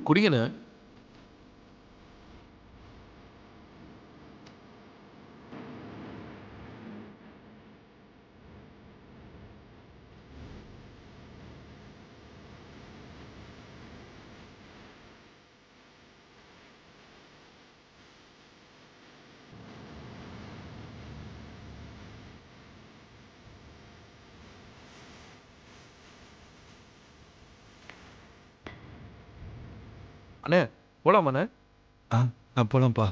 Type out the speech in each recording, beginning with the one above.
குடிங்கண்ணே. அண்ணே போலாமாண்ணே? போலாம்ப்பா.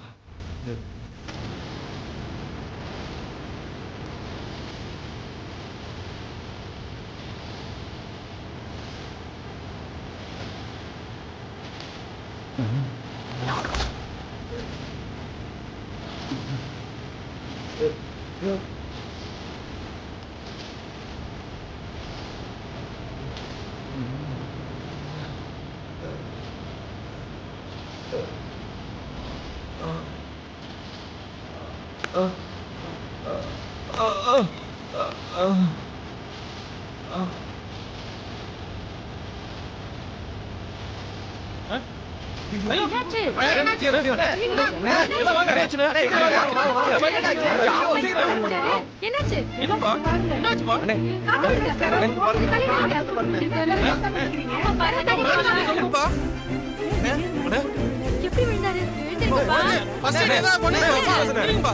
எப்படி விழுந்தாரு?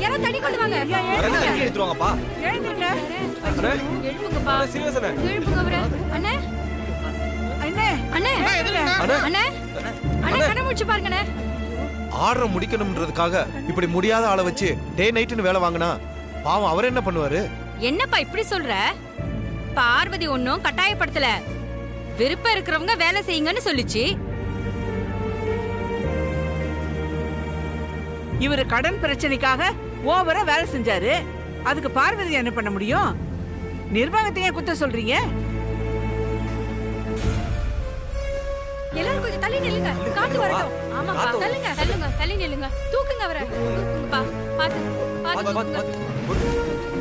யாரோ தண்ணி கொண்டு வாங்க. எழுப்புங்கப்பா. எழுப்புங்க அவரை. அண்ணே அண்ணே அண்ணே அண்ணே அண்ணே கண்ண முடிச்சு பாருங்கண்ணே. ஆர்டர் முடிக்கணும்ன்றதுக்காக இப்படி முடியாத ஆளை வச்சு டே நைட்னு வேலை வாங்கினா பாவம் அவர் என்ன பண்ணுவாரு? என்னப்பா இப்படி சொல்ற? பார்வதி ஒன்னும் கட்டாயப்படுத்தல. விருப்பம் இருக்கிறவங்க வேலை செய்யுங்கன்னு சொல்லிச்சு. இவரு கடன் பிரச்சனைக்காக ஓவரா வேலை செஞ்சாரு. அதுக்கு பார்வதி என்ன பண்ண முடியும்? நிர்வாகத்தையே குத்த சொல்றீங்க? எல்லாரும் கொஞ்சம் தள்ளி நில்லுங்க. காத்து வரட்டும். ஆமாப்பா தள்ளுங்க தள்ளுங்க தள்ளி நில்லுங்க. தூக்குங்க அவரை. தூக்குங்கப்பா. பாத்து பாத்து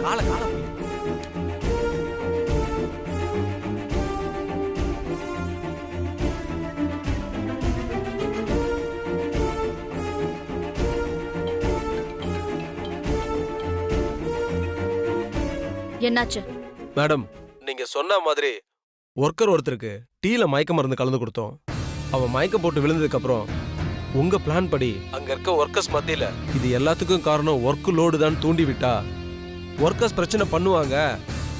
கால கால என்னாச்சு? மேடம், நீங்க சொன்ன மாதிரி ஒர்க்கர் ஒருத்தருக்கு டீல மயக்க மருந்து கலந்து கொடுத்தோம். அவன் மயக்கம் போட்டு விழுந்ததுக்கு அப்புறம் உங்க பிளான் படி அங்க இருக்க ஒர்க்கர்ஸ் மத்தியில இது எல்லாத்துக்கும் காரணம் ஒர்க் லோடு தான் தூண்டி விட்டா ஒர்க்கர்ஸ் பிரச்சனை பண்ணுவாங்க,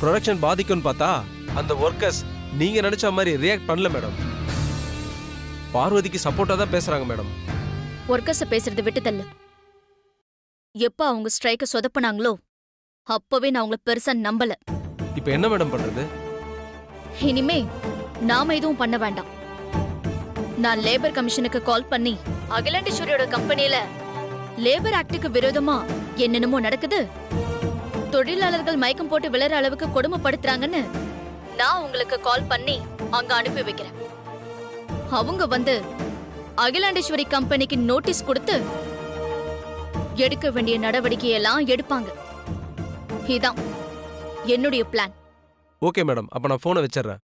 ப்ரொடக்ஷன் பாதிக்கும்னு பார்த்தா அந்த ஒர்க்கர்ஸ் நீங்க நினைச்ச மாதிரி ரியாக்ட் பண்ணல மேடம். பார்வதிக்கு சப்போர்ட்டா தான் பேசுறாங்க மேடம். ஒர்க்கர்ஸ பேசுறது விட்டு தள்ளு. எப்ப அவங்க ஸ்ட்ரைக்க சொதப்புனாங்களோ அப்பவே நான் அவங்கள பெருசா நம்பல. இப்ப என்ன மேடம் பண்றது? இனிமே நாம எதுவும் பண்ண வேண்டாம். நான் லேபர் கமிஷனுக்கு கால் பண்ணி அகிலாண்டேஸ்வரியோட கம்பெனில லேபர் ஆக்டுக்கு விரோதமா என்னென்னமோ நடக்குது, தொழிலாளர்கள் மயக்கம் போட்டு விழற அளவுக்கு கொடுமைப்படுத்துறாங்கன்னு நான் உங்களுக்கு கால் பண்ணி அங்க அனுப்பி வைக்கிறேன். அவங்க வந்து அகிலாண்டேஸ்வரி கம்பெனிக்கு நோட்டீஸ் கொடுத்து எடுக்க வேண்டிய நடவடிக்கையெல்லாம் எடுப்பாங்க. இதான் என்னுடைய பிளான். ஓகே மேடம், அப்ப நான் போனை வச்சிடுறேன்.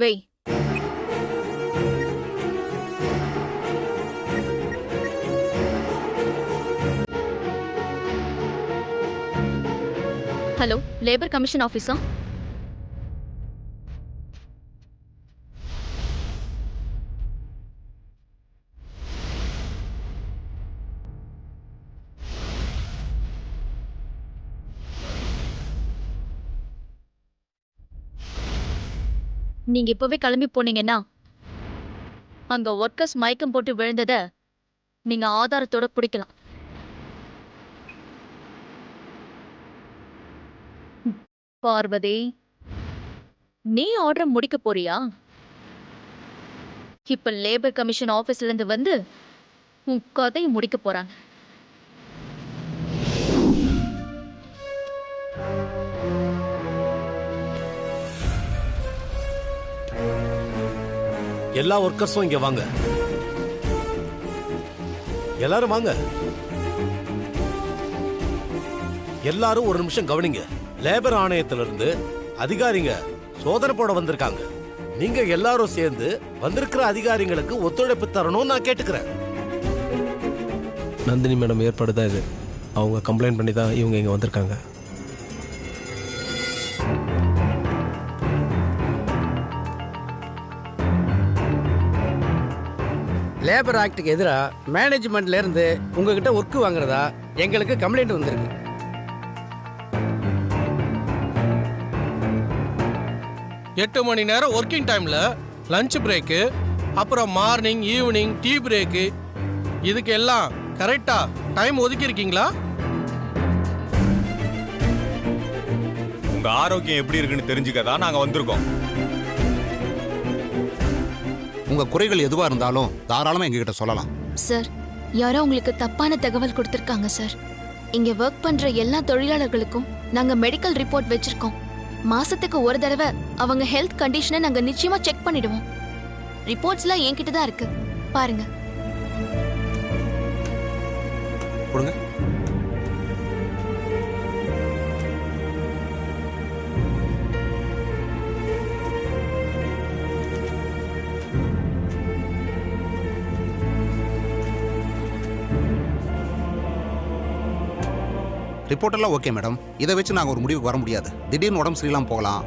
வெய். ஹலோ, லேபர் கமிஷன் ஆபீஸா? நீங்க இப்பவே கிளம்பி போனீங்கன்னா அங்க ஒர்க்கர்ஸ் மயக்கம் போட்டு விழுந்தத நீங்க ஆதாரத்தோட பிடிக்கலாம். பார்வதி, நீ ஆர்டர் முடிக்க போறியா? இப்ப லேபர் கமிஷன் ஆபீஸ்ல இருந்து வந்து உன் கதையை முடிக்க போறாங்க. எல்லா ஒர்க்கர்ஸும் இங்க வாங்க. எல்லாரும் வாங்க. எல்லாரும் ஒரு நிமிஷம் கவனிங்க. லேபர் ஆணையத்திலிருந்து அதிகாரிங்க சோதனை போட வந்திருக்காங்க. நீங்க எல்லாரும் சேர்ந்து வந்திருக்கிற அதிகாரிகளுக்கு ஒத்துழைப்பு தரணும்னு நான் கேட்டுக்கிறேன். நந்தினி மேடம் ஏற்பாடு தான் இது. அவங்க கம்ப்ளைண்ட் பண்ணி தான் இவங்க இங்கே வந்திருக்காங்க. லேபர் ஆக்டுக்கு எதிராக மேனேஜ்மெண்ட்ல இருந்து உங்ககிட்ட ஒர்க் வாங்குறதா எங்களுக்கு கம்ப்ளைண்ட் வந்திருக்கு. எட்டு மணி நேரம் ஒர்க்கிங் டைம்ல லஞ்ச் பிரேக்கு, அப்புறம் மார்னிங் ஈவினிங் டீ பிரேக்கு, இதுக்கு எல்லாம் கரெக்டா டைம் ஒதுக்கி இருக்கீங்களா? உங்க ஆரோக்கியம் எப்படி இருக்குன்னு தெரிஞ்சுக்கதான் நாங்க வந்திருக்கோம். உங்க குறைகள் எதுவா இருந்தாலும் தாராளமா எங்ககிட்ட சொல்லலாம். சார், யாரோ உங்களுக்கு தப்பான தகவல் கொடுத்திருக்காங்க சார். இங்க ஒர்க் பண்ற எல்லா தொழிலாளர்களுக்கும் நாங்க மெடிக்கல் ரிப்போர்ட் வச்சிருக்கோம். மாசத்துக்கு ஒரு தடவை அவங்க ஹெல்த் கண்டிஷனை நாங்க நிச்சயமா செக் பண்ணிடுவோம். ரிப்போர்ட்ஸ்லாம் என்கிட்ட தான் இருக்கு, பாருங்க. கொடுங்க. ரிப்போர்ட் எல்லாம் ஓகே மேடம். இதை வச்சு நாங்கள் ஒரு முடிவுக்கு வர முடியாது. திடீர்னு உடம்பு சரியில்லாமல் போகலாம்.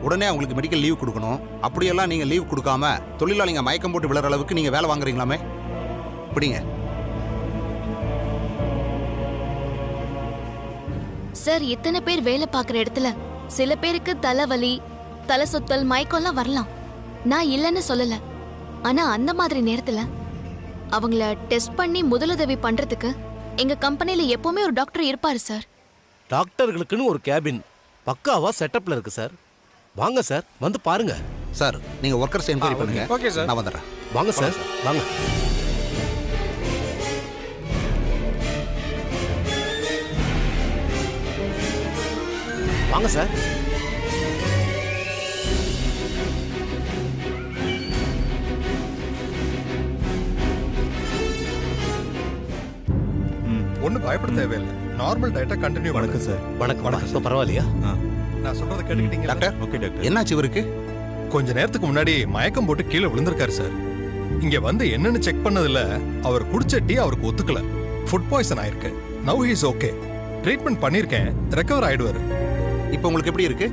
உடனே அவங்களுக்கு மெடிக்கல் லீவ் கொடுக்கணும். அப்படியெல்லாம் நீங்கள் லீவ் கொடுக்காம தொழிலாளிங்க மயக்கம் போட்டு விழுற அளவுக்கு நீங்கள் வேலை வாங்குறீங்களாமே? பிடிங்க சார். இத்தனை பேர் வேலை பார்க்குற இடத்துல சில பேருக்கு தலைவலி, தலை சுத்தல், மயக்கம்லாம் வரலாம். நான் இல்லைன்னு சொல்லல. ஆனா அந்த மாதிரி நேரத்துல அவங்கள டெஸ்ட் பண்ணி முதலுதவி பண்றதுக்கு எங்க கம்பெனில எப்பவுமே ஒரு டாக்டர் இருப்பாரு சார். டாக்டர்களுக்குன்னு ஒரு கேபின் பக்காவா செட்டப்ல இருக்கு சார். வாங்க சார், வந்து பாருங்க. சார், நீங்க ஒர்க்கர்ஸ் என்கொயரி பண்ணுங்க. ஓகே சார், நான் வந்துடுறேன். வாங்க சார், வாங்க. வாங்க சார். ஒன்னும் பயப்பட தேவையில்லை. நார்மல் டயட்டை கண்டினியூ பண்ணுங்க சார். வணக்கம். வணக்கம். பரவாயில்லையா? நான் சொல்றத கேட்டுக்கிட்டீங்க டாக்டர்? Okay doctor. என்னாச்சு இவருக்கு? கொஞ்ச நேரத்துக்கு முன்னாடி மயக்கம் போட்டு கீழே விழுந்திருக்காரு சார். இங்க வந்து என்னன்னு செக் பண்ணதுல அவர் குடிச்ச டீ அவருக்கு ஒத்துக்கல. ஃபுட் பாய்சன் ஆயிருக்கு. Now he is okay. Treatment பண்ணிருக்கேன். ரெக்கவர் ஆயிடுவாரு. இப்போ உங்களுக்கு எப்படி இருக்கு?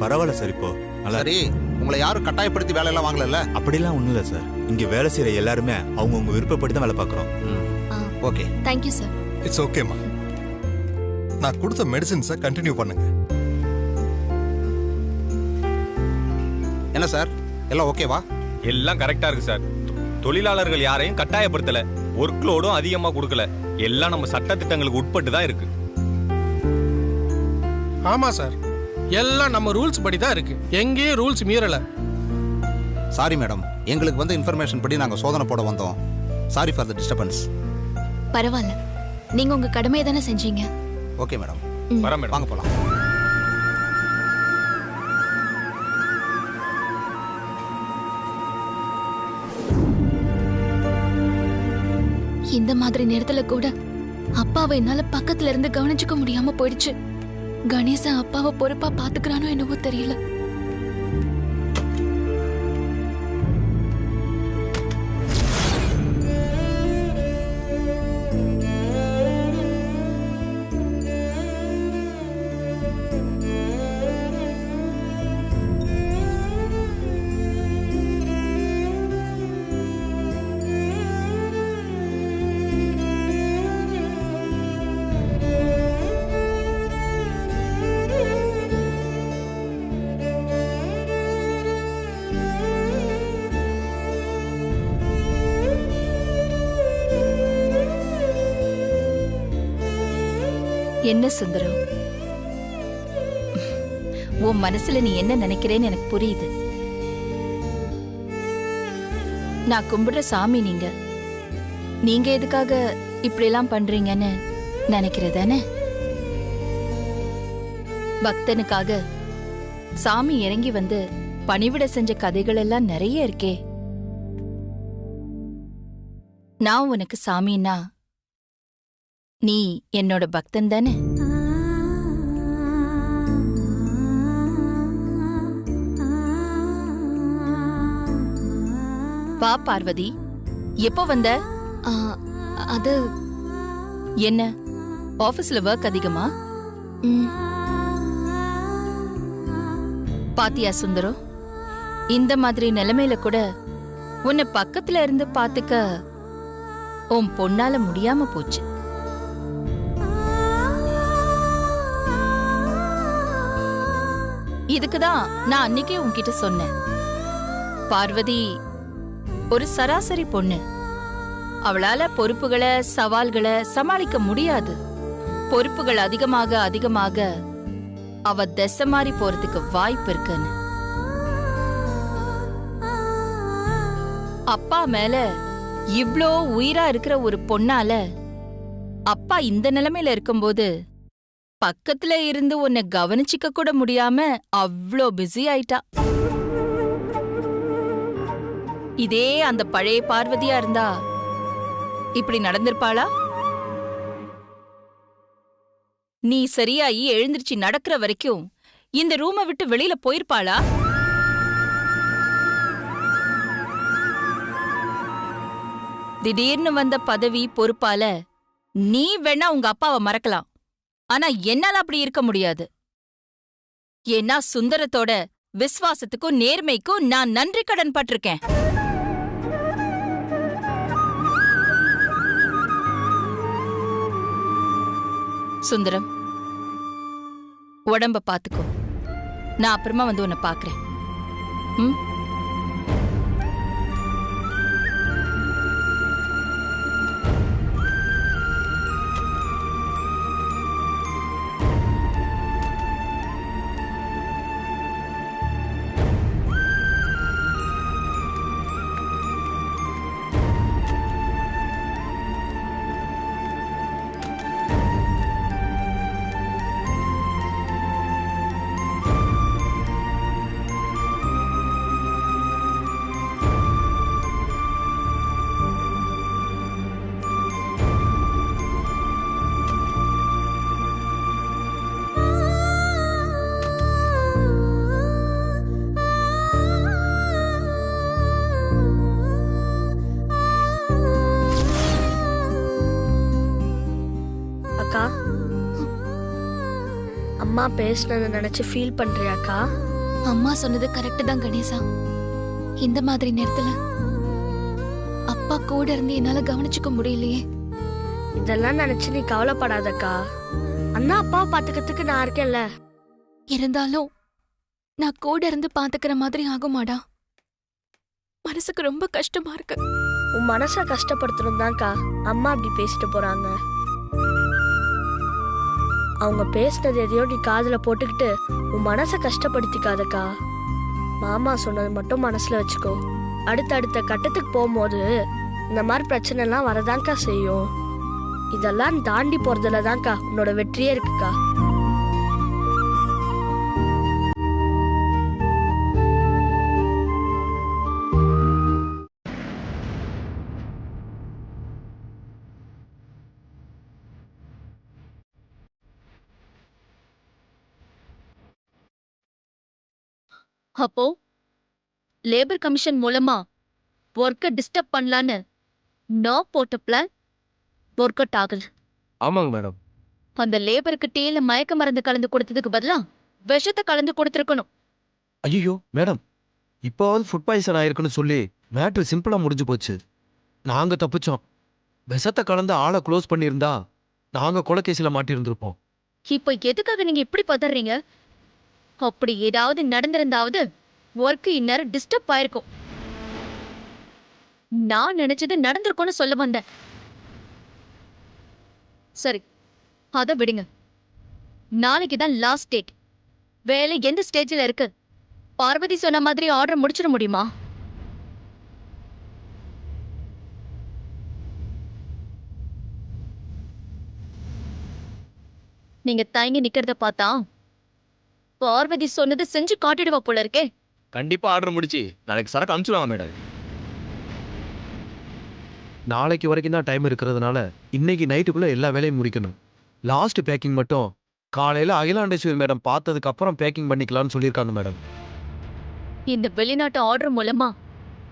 பரவாயில்ல சார். இப்போ சரி, உங்களை யாரும் கட்டாயப்படுத்தி வேலை எல்லாம் வாங்கல? அப்படிலாம் ஒண்ணும் இல்ல சார். இங்க வேலை செய்யற எல்லாருமே அவங்கவுங்க விருப்பப்படி தான் வேலை பார்க்கறோம். Okay, thank you sir. இட்ஸ் ஓகேமா. நான் கொடுத்த மெடிசின்ஸை கண்டினியூ பண்ணுங்க. என்ன சார், எல்லாம் ஓகேவா? எல்லாம் கரெக்டா இருக்கு சார். தொழிலாளர்கள் யாரையும் கட்டாயப்படுத்தல, ஒர்க் லோடும் அதிகமா கொடுக்கல. எல்லாம் நம்ம சட்ட திட்டங்களுக்கு உட்பட்டு தான் இருக்கு. ஆமா சார், எல்லாம் நம்ம ரூல்ஸ் படி தான் இருக்கு. எங்கேயும் ரூல்ஸ் மீறல. சாரி மேடம், எங்களுக்கு வந்து இன்ஃபர்மேஷன் படி நாங்க சோதனை போட வந்தோம். Sorry for the disturbance. பரவாயில்ல, நீங்க உங்க கடமையை தானே செஞ்சீங்க. ஓகே மேடம், வரேன் மேடம். வாங்க போலாம். இந்த மாதிரி நேரத்துல கூட அப்பாவை என்னால பக்கத்துல இருந்து கவனிச்சுக்க முடியாம போயிடுச்சு. கணேசன் அப்பாவை பொறுப்பா பாத்துக்கிறானோ என்னவோ தெரியல. என்ன சுந்தரம், உன் மனசுல நீ என்ன நினைக்கிறேன்னு எனக்கு புரியுது. நான் கும்பிடுற சாமி நீங்க. நீங்க எதுக்காக இப்படி எல்லாம் பண்றீங்கன்னு நினைக்கிறதானே? பக்தனுக்காக சாமி இறங்கி வந்து பணிவிட செஞ்ச கதைகள் எல்லாம் நிறைய இருக்கே. நான் உனக்கு சாமின்னா நீ என்னோட பக்தன் தானே? வா பார்வதி, எப்போ வந்த? ஆ, அது என்ன ஆபீஸ்ல ஒர்க் அதிகமா? ம், பாத்தியா சுந்தரம், இந்த மாதிரி நிலைமையில கூட உன்னை பக்கத்துல இருந்து பாத்துக்க உன் பொண்ணால முடியாம போச்சு. இதுக்குதான் நான் அன்னைக்கே உன்கிட்ட சொன்னேன், பார்வதி ஒரு சராசரி பொண்ணு, அவளால பொறுப்புகளை சவால்களை சமாளிக்க முடியாது. பொறுப்புகள் அதிகமாக அதிகமாக அவ திசை மாறி போறதுக்கு வாய்ப்பு இருக்குன்னு. அப்பா மேல இவ்ளோ உயிரா இருக்கிற ஒரு பொண்ணால அப்பா இந்த நிலைமையில இருக்கும்போது பக்கத்துல இருந்து உன்னை கவனிச்சிக்க கூட முடியாம அவ்ளோ பிஸி ஆயிட்டா. இதே அந்த பழைய பார்வதியா இருந்தா இப்படி நடந்திருப்பாளா? நீ சரியாயி எழுந்திருச்சு நடக்கிற வரைக்கும் இந்த ரூமை விட்டு வெளியில போயிருப்பாளா? திடீர்னு வந்த பதவி பொறுப்பால நீ வேணா உங்க அப்பாவை மறக்கலாம், ஆனா என்னால அப்படி இருக்க முடியாது. ஏன்னா சுந்தரத்தோட விசுவாசத்துக்கும் நேர்மைக்கும் நான் நன்றி கடன் பட்டிருக்கேன். சுந்தரம், உடம்ப பாத்துக்கோ, நான் அப்புறமா வந்து உன்னை பாக்குறேன். ம், அக்கா, அம்மா பேசுனதை நினைச்சு ஃபீல் பண்றியாக்கா? அம்மா சொன்னது கரெக்ட் தான் கணேசா. இந்த மாதிரி நேரத்துல அப்பா கூட இருந்து என்னால கவனிச்சுக்க முடியலையே. இதெல்லாம் நினைச்சு நீ கவலைப்படாதக்கா, அண்ணா அப்பாவை பாத்துக்கிறதுக்கு நான் இருக்கேன்ல. இருந்தாலும் நான் கூட இருந்து பாத்துக்கிற மாதிரி ஆகுமாடா? மனசுக்கு ரொம்ப கஷ்டமா இருக்கு. உன் மனசை கஷ்டப்படுத்தணும் தான்க்கா அம்மா அப்படி பேசிட்டு போறாங்க. அவங்க பேசினது எதையோ நீ காதுல போட்டுக்கிட்டு உன் மனசை கஷ்டப்படுத்திக்காதக்கா. மாமா சொன்னது மட்டும் மனசுல வச்சுக்கோ. அடுத்தடுத்த கட்டத்துக்கு போகும்போது இந்த மாதிரி பிரச்சனை எல்லாம் வரதான்க்கா செய்யும். இதெல்லாம் தாண்டி போறதுல தான்க்கா உன்னோட வெற்றியே இருக்குக்கா. அப்போ லேபர் கமிஷன் மூலமா ஒர்க்கை டிஸ்டர்ப் பண்ணலான்னு நான் போட்ட பிளான் ஒர்க் அவுட் ஆகல. ஆமாங்க மேடம். அந்த லேபருக்கு டீல மயக்க மருந்து கலந்து கொடுத்ததுக்கு பதிலா விஷத்தை கலந்து கொடுத்துருக்கணும். ஐயோ மேடம், இப்போவாவது ஃபுட் பாய்சன் ஆயிருக்குன்னு சொல்லி மேட்ரு சிம்பிளா முடிஞ்சு போச்சு. நாங்க தப்பிச்சோம். விஷத்தை கலந்து ஆளை க்ளோஸ் பண்ணியிருந்தா நாங்க கொலைகேசில மாட்டியிருந்திருப்போம். இப்போ எதுக்காக நீங்க இப்படி பதறீங்க? அப்படி ஏதாவது நடந்திருந்தாவது ஒர்க் இந்நேரம் டிஸ்டர்ப் ஆயிருக்கும். நான் நினைச்சது நடந்திருக்கும்னு சொல்ல வந்தேன். சரி, அத விடுங்க. நாளைக்கு தான் லாஸ்ட் டேட். வேலை எந்த ஸ்டேஜில் இருக்கு? பார்வதி சொன்ன மாதிரி ஆர்டர் முடிச்சிட முடியுமா? நீங்க தயங்கி நிக்கிறத பார்த்தா பார்வதி சொன்னது செஞ்சு காட்டிடுவா போல இருக்கே. கண்டிப்பா ஆர்டர் முடிச்சு நாளைக்கு சரக்கு அனுப்பிச்சுடுவாங்க மேடம். நாளைக்கு வரைக்கும் தான் டைம் இருக்கிறதுனால இன்னைக்கு நைட்டுக்குள்ள எல்லா வேலையும் முடிக்கணும். லாஸ்ட் பேக்கிங் மட்டும் காலையில அகிலாண்டேஸ்வரி மேடம் பார்த்ததுக்கு அப்புறம் பேக்கிங் பண்ணிக்கலாம்னு சொல்லியிருக்காங்க மேடம். இந்த வெளிநாட்டு ஆர்டர் மூலமா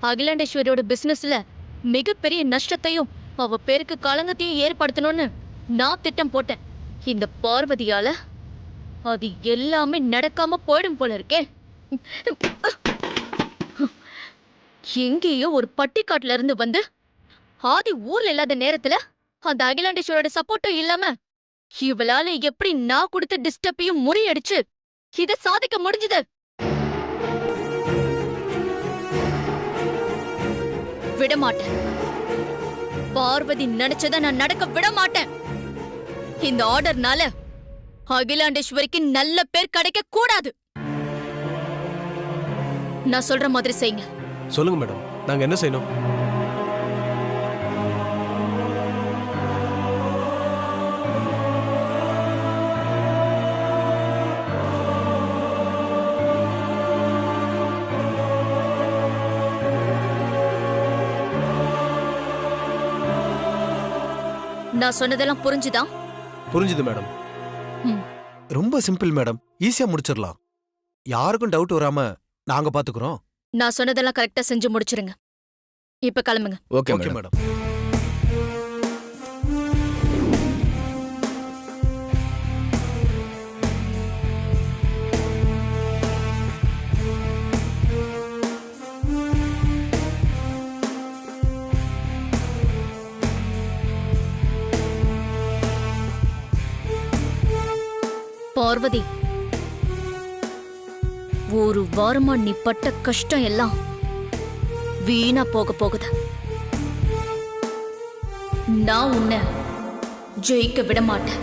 அகிலாண்டேஸ்வரியோட பிசினஸ்ல மிகப்பெரிய நஷ்டத்தையும் அவ பேருக்கு களங்கத்தையும் ஏற்படுத்தணும்னு நான் திட்டம் போட்டேன். இந்த பார்வதியால அது எல்லாமே நடக்காம போயிடும் போல இருக்கே. எங்கேயோ ஒரு பட்டிக்காட்டுல இருந்து வந்து ஆதி ஊர்ல இல்லாத நேரத்துல அந்த அகிலாண்டேஸ்வரோட சப்போர்ட்டும் இல்லாம இவளால எப்படி நான் கொடுத்த டிஸ்டர்பையும் முறியடிச்சு இத சாதிக்க முடிஞ்சது? விடமாட்டேன். பார்வதி நினைச்சத நான் நடக்க விட மாட்டேன். இந்த ஆர்டர்னால அகிலாண்டேஸ்வரிக்கு நல்ல பேர் கிடைக்க கூடாது. நான் சொல்ற மாதிரி செய்யுங்க. சொல்லுங்க மேடம், நாங்க என்ன செய்யணும்? நான் சொன்னதெல்லாம் புரிஞ்சுதா? புரிஞ்சுது மேடம். ரொம்ப சிம்பிள் மேடம், ஈஸியா முடிச்சிடலாம். யாருக்கும் டவுட் வராம நாங்க பாத்துக்கிறோம். நான் சொன்னதெல்லாம் கரெக்டா செஞ்சு முடிச்சிருங்க. இப்ப கிளம்புங்க. Okay madam. பார்வதி, ஒரு வாரமா நீ பட்ட கஷ்டம் எல்லாம் வீணா போக போகுது. நான் உன்னை ஜெயிக்க விட மாட்டேன்.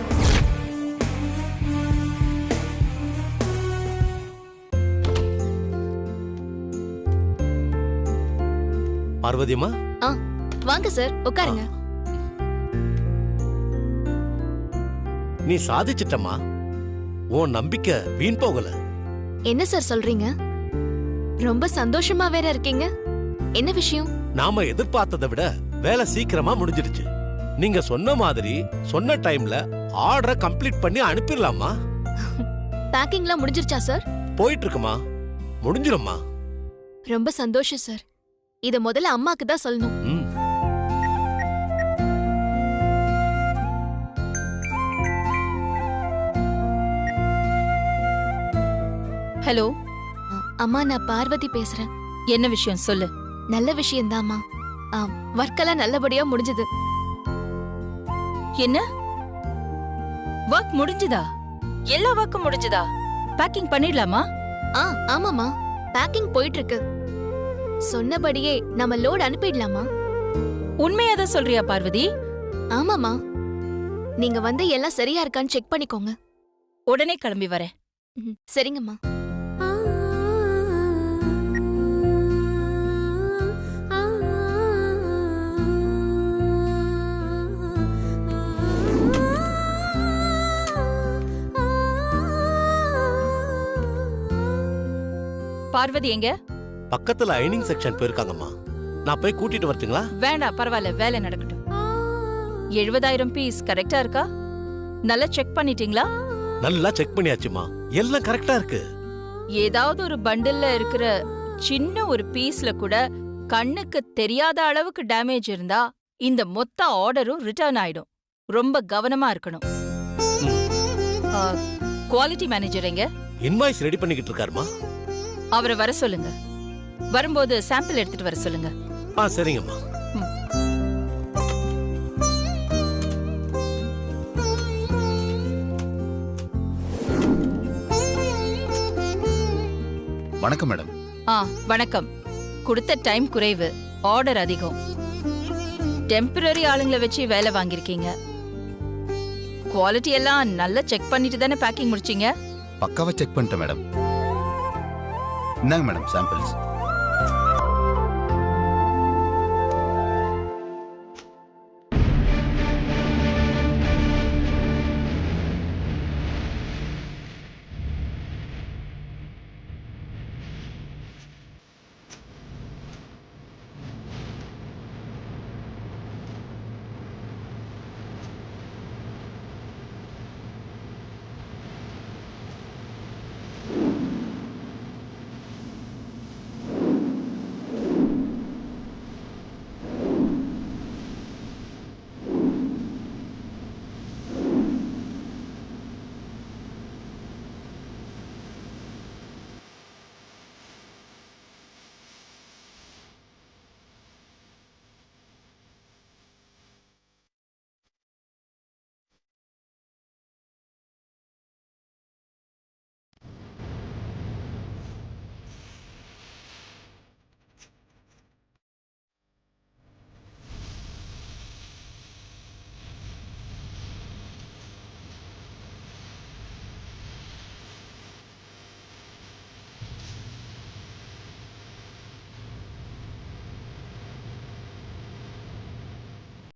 பார்வதியம்மா, வாங்க சார், உட்காருங்க. நீ சாதிச்சிட்டம்மா. உன் நம்பிக்கை வீண் போகல. என்ன சார் சொல்றீங்க? ரொம்ப சந்தோஷமா வேற இருக்கீங்க. என்ன விஷயம்? நாம எதிர்பார்த்ததை விட வேலை சீக்கிரமா முடிஞ்சிடுச்சு. நீங்க சொன்ன மாதிரி சொன்ன டைம்ல ஆர்டரை கம்ப்ளீட் பண்ணி அனுப்பிடலாமா? பேக்கிங்லாம் முடிஞ்சிருச்சா சார்? போயிட்டு இருக்குமா, முடிஞ்சிரும்மா. ரொம்ப சந்தோஷம் சார். இத முதல்ல அம்மாக்கு தான் சொல்லணும். ஹலோ அம்மா, நான் பார்வதி பேசுறேன். என்ன விஷயம் சொல்லு. நல்ல விஷயம்தாம்மா. ஒர்க்கெல்லாம் நல்லபடியா முடிஞ்சது. என்ன ஒர்க் முடிஞ்சுதா? எல்லா ஒர்க்கும் முடிஞ்சுதா? பேக்கிங் பண்ணிடலாமா? ஆமாமா, பேக்கிங் போயிட்டு இருக்கு. சொன்னபடியே நம்ம லோட் அனுப்பிடலாமா? உண்மையாதான் சொல்றியா பார்வதி? ஆமாமா, நீங்க வந்து எல்லாம் சரியா இருக்கான்னு செக் பண்ணிக்கோங்க. உடனே கிளம்பி வரேன். சரிங்கம்மா. பார்வதி எங்க? பக்கத்துல ஐனிங் செக்ஷன் போயிருக்காங்கம்மா. நான் போய் கூட்டிட்டு வரட்டுங்களா? வேண்டாம், பரவாயில்ல, வேலை நடக்கட்டும். 70,000 பீஸ் கரெக்டா இருக்கா? நல்லா செக் பண்ணிட்டீங்களா? நல்லா செக் பண்ணியாச்சுமா, எல்லாம் கரெக்டா இருக்கு. ஏதாவது ஒரு பண்டில்ல இருக்கிற சின்ன ஒரு பீஸ்ல கூட கண்ணுக்கு தெரியாத அளவுக்கு டேமேஜ் இருந்தா இந்த மொத்த ஆர்டரும் ரிட்டர்ன் ஆயிடும். ரொம்ப கவனமா இருக்கணும். குவாலிட்டி மேனேஜர் எங்க? இன்வாய்ஸ் ரெடி பண்ணிக்கிட்டு இருக்காருமா. அவரை வர சொல்லுங்க. வரும்போது சாம்பிள் எடுத்துட்டு வர சொல்லுங்க. சரிங்கம்மா. வணக்கம் மேடம். வணக்கம். கொடுத்த டைம் குறைவு, ஆர்டர் அதிகம். டெம்பரரி ஆளுங்களை வச்சு வேலை வாங்கிருக்கீங்க. குவாலிட்டி எல்லாம் நல்லா செக் பண்ணிட்டு தானே பேக்கிங் முடிச்சீங்க? பக்காவா செக் பண்ணிட்டேன் மேடம். இந்தாங்க மேடம் சாம்பிள்ஸ்.